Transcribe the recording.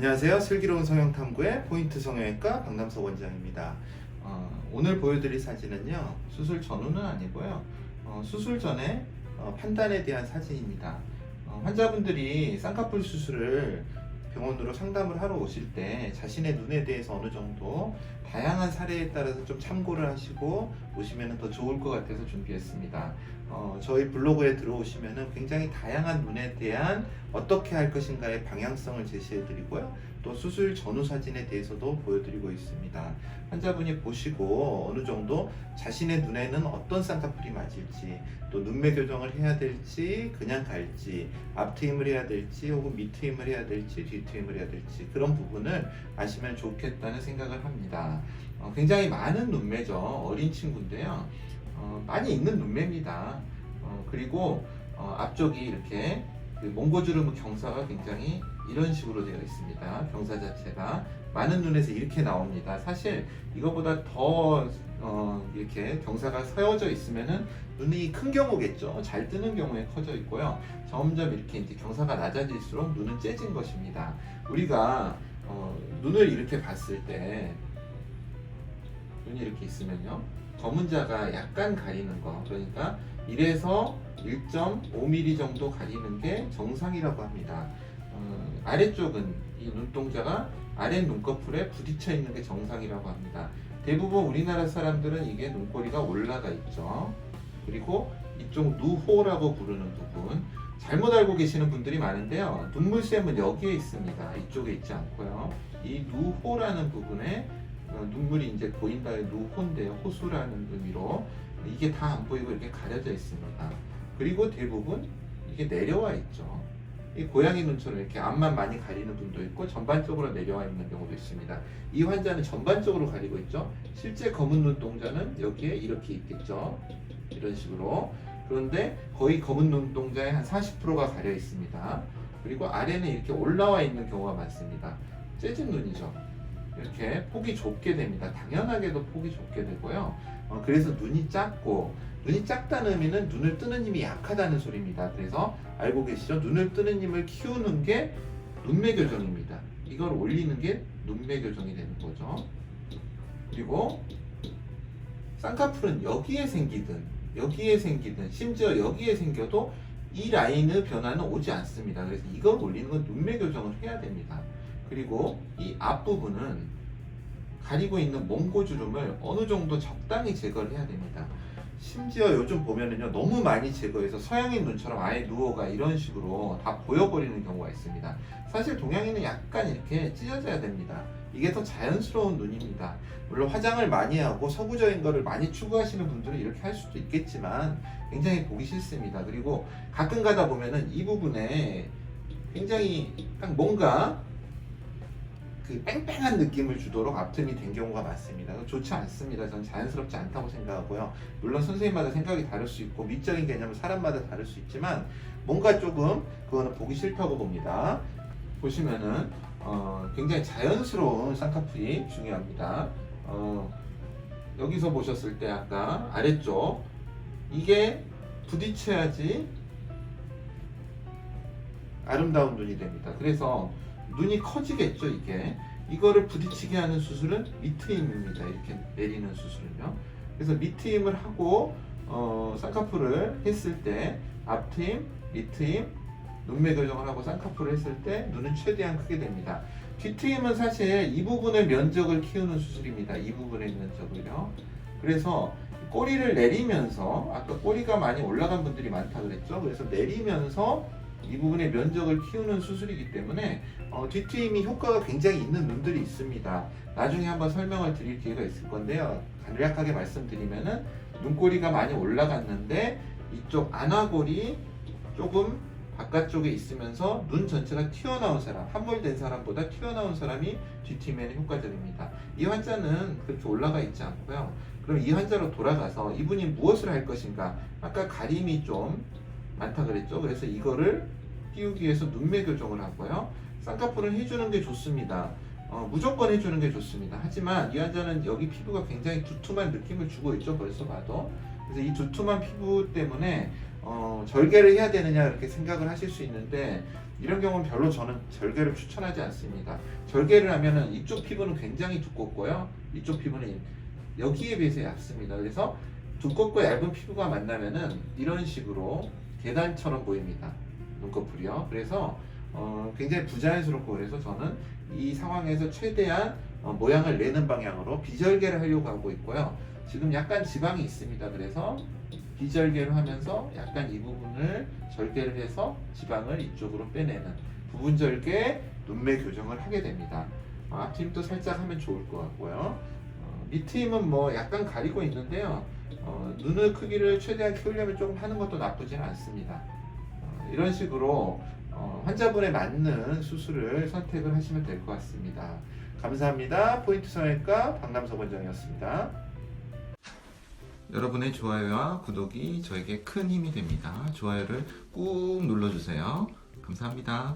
안녕하세요. 슬기로운 성형탐구의 포인트 성형외과 박남석 원장입니다. 오늘 보여드릴 사진은요, 수술 전후는 아니고요, 수술 전에 판단에 대한 사진입니다. 환자분들이 쌍꺼풀 수술을 병원으로 상담을 하러 오실 때 자신의 눈에 대해서 어느 정도 다양한 사례에 따라서 좀 참고를 하시고 오시면 더 좋을 것 같아서 준비했습니다. 저희 블로그에 들어오시면 굉장히 다양한 눈에 대한 어떻게 할 것인가의 방향성을 제시해 드리고요, 또 수술 전후 사진에 대해서도 보여드리고 있습니다. 환자분이 보시고 어느 정도 자신의 눈에는 어떤 쌍꺼풀이 맞을지, 또 눈매 교정을 해야 될지 그냥 갈지, 앞트임을 해야 될지 혹은 밑트임을 해야 될지 뒤트임을 해야 될지, 그런 부분을 아시면 좋겠다는 생각을 합니다. 굉장히 많은 눈매죠. 어린 친구인데요, 많이 있는 눈매입니다. 그리고 앞쪽이 이렇게 몽고주름 경사가 굉장히 이런 식으로 되어 있습니다. 경사 자체가 많은 눈에서 이렇게 나옵니다. 사실 이거보다 더 이렇게 경사가 세워져 있으면은 눈이 큰 경우겠죠. 잘 뜨는 경우에 커져 있고요. 점점 이렇게 이제 경사가 낮아질수록 눈은 째진 것입니다. 우리가 눈을 이렇게 봤을 때 눈이 이렇게 있으면요, 검은자가 약간 가리는 거, 그러니까 1에서 1.5mm 정도 가리는 게 정상이라고 합니다. 아래쪽은 이 눈동자가 아래 눈꺼풀에 부딪혀 있는 게 정상이라고 합니다. 대부분 우리나라 사람들은 이게 눈꼬리가 올라가 있죠. 그리고 이쪽 누호라고 부르는 부분, 잘못 알고 계시는 분들이 많은데요, 눈물샘은 여기에 있습니다. 이쪽에 있지 않고요. 이 누호라는 부분에 눈물이 이제 보인다의 누호인데요, 호수라는 의미로 이게 다 안 보이고 이렇게 가려져 있습니다. 그리고 대부분 이게 내려와 있죠. 이 고양이 눈처럼 이렇게 앞만 많이 가리는 분도 있고 전반적으로 내려와 있는 경우도 있습니다. 이 환자는 전반적으로 가리고 있죠. 실제 검은 눈동자는 여기에 이렇게 있겠죠. 이런 식으로. 그런데 거의 검은 눈동자의 한 40%가 가려 있습니다. 그리고 아래는 이렇게 올라와 있는 경우가 많습니다. 째진 눈이죠. 이렇게 폭이 좁게 됩니다. 당연하게도 폭이 좁게 되고요. 그래서 눈이 작고, 눈이 작다는 의미는 눈을 뜨는 힘이 약하다는 소리입니다. 그래서 알고 계시죠? 눈을 뜨는 힘을 키우는 게 눈매 교정입니다. 이걸 올리는 게 눈매 교정이 되는 거죠. 그리고 쌍꺼풀은 여기에 생기든 심지어 여기에 생겨도 이 라인의 변화는 오지 않습니다. 그래서 이걸 올리는 건 눈매 교정을 해야 됩니다. 그리고 이 앞부분은 가리고 있는 몽고주름을 어느 정도 적당히 제거를 해야 됩니다. 심지어 요즘 보면은요, 너무 많이 제거해서 서양인 눈처럼 아예 누워가 이런 식으로 다 보여버리는 경우가 있습니다. 사실 동양인은 약간 이렇게 찢어져야 됩니다. 이게 더 자연스러운 눈입니다. 물론 화장을 많이 하고 서구적인 거를 많이 추구하시는 분들은 이렇게 할 수도 있겠지만 굉장히 보기 싫습니다. 그리고 가끔 가다 보면은 이 부분에 굉장히 딱 뭔가 그 뺑뺑한 느낌을 주도록 앞트임이 된 경우가 많습니다. 좋지 않습니다. 저는 자연스럽지 않다고 생각하고요. 물론 선생님마다 생각이 다를 수 있고 미적인 개념은 사람마다 다를 수 있지만 뭔가 조금 그거는 보기 싫다고 봅니다. 보시면은 굉장히 자연스러운 쌍꺼풀이 중요합니다. 여기서 보셨을 때 아까 아래쪽 이게 부딪혀야지 아름다운 눈이 됩니다. 그래서 눈이 커지겠죠. 이거를 부딪히게 하는 수술은 밑트임입니다. 이렇게 내리는 수술은요. 그래서 밑트임을 하고 쌍꺼풀을 했을 때 앞트임, 밑트임, 눈매 교정을 하고 쌍꺼풀을 했을 때 눈은 최대한 크게 됩니다. 뒤트임은 사실 이 부분의 면적을 키우는 수술입니다. 이 부분의 면적을요. 그래서 꼬리를 내리면서, 아까 꼬리가 많이 올라간 분들이 많다 그랬죠. 그래서 내리면서 이 부분의 면적을 키우는 수술이기 때문에 뒤트임이 효과가 굉장히 있는 눈들이 있습니다. 나중에 한번 설명을 드릴 기회가 있을 건데요, 간략하게 말씀드리면은 눈꼬리가 많이 올라갔는데 이쪽 안화골이 조금 바깥쪽에 있으면서 눈 전체가 튀어나온 사람, 함몰된 사람보다 튀어나온 사람이 뒤트임에는 효과적입니다. 이 환자는 그렇게 올라가 있지 않고요. 그럼 이 환자로 돌아가서 이분이 무엇을 할 것인가, 아까 가림이 좀 많다 그랬죠. 그래서 이거를 띄우기 위해서 눈매 교정을 하고요. 쌍꺼풀은 해주는 게 좋습니다. 무조건 해주는 게 좋습니다. 하지만 이 환자는 여기 피부가 굉장히 두툼한 느낌을 주고 있죠. 벌써 봐도. 그래서 이 두툼한 피부 때문에 절개를 해야 되느냐 이렇게 생각을 하실 수 있는데 이런 경우는 별로 저는 절개를 추천하지 않습니다. 절개를 하면은 이쪽 피부는 굉장히 두껍고요. 이쪽 피부는 여기에 비해서 얇습니다. 그래서 두껍고 얇은 피부가 만나면은 이런 식으로 계단처럼 보입니다. 눈꺼풀이요. 그래서 굉장히 부자연스럽고 그래서 저는 이 상황에서 최대한 모양을 내는 방향으로 비절개를 하려고 하고 있고요. 지금 약간 지방이 있습니다. 그래서 비절개를 하면서 약간 이 부분을 절개를 해서 지방을 이쪽으로 빼내는 부분 절개 눈매 교정을 하게 됩니다. 앞트임도 살짝 하면 좋을 것 같고요. 밑트임은 뭐 약간 가리고 있는데요. 눈의 크기를 최대한 키우려면 조금 하는 것도 나쁘지는 않습니다. 이런 식으로 환자분에 맞는 수술을 선택을 하시면 될 것 같습니다. 감사합니다. 포인트 성형외과 박남석 원장이었습니다. 여러분의 좋아요와 구독이 저에게 큰 힘이 됩니다. 좋아요를 꾹 눌러주세요. 감사합니다.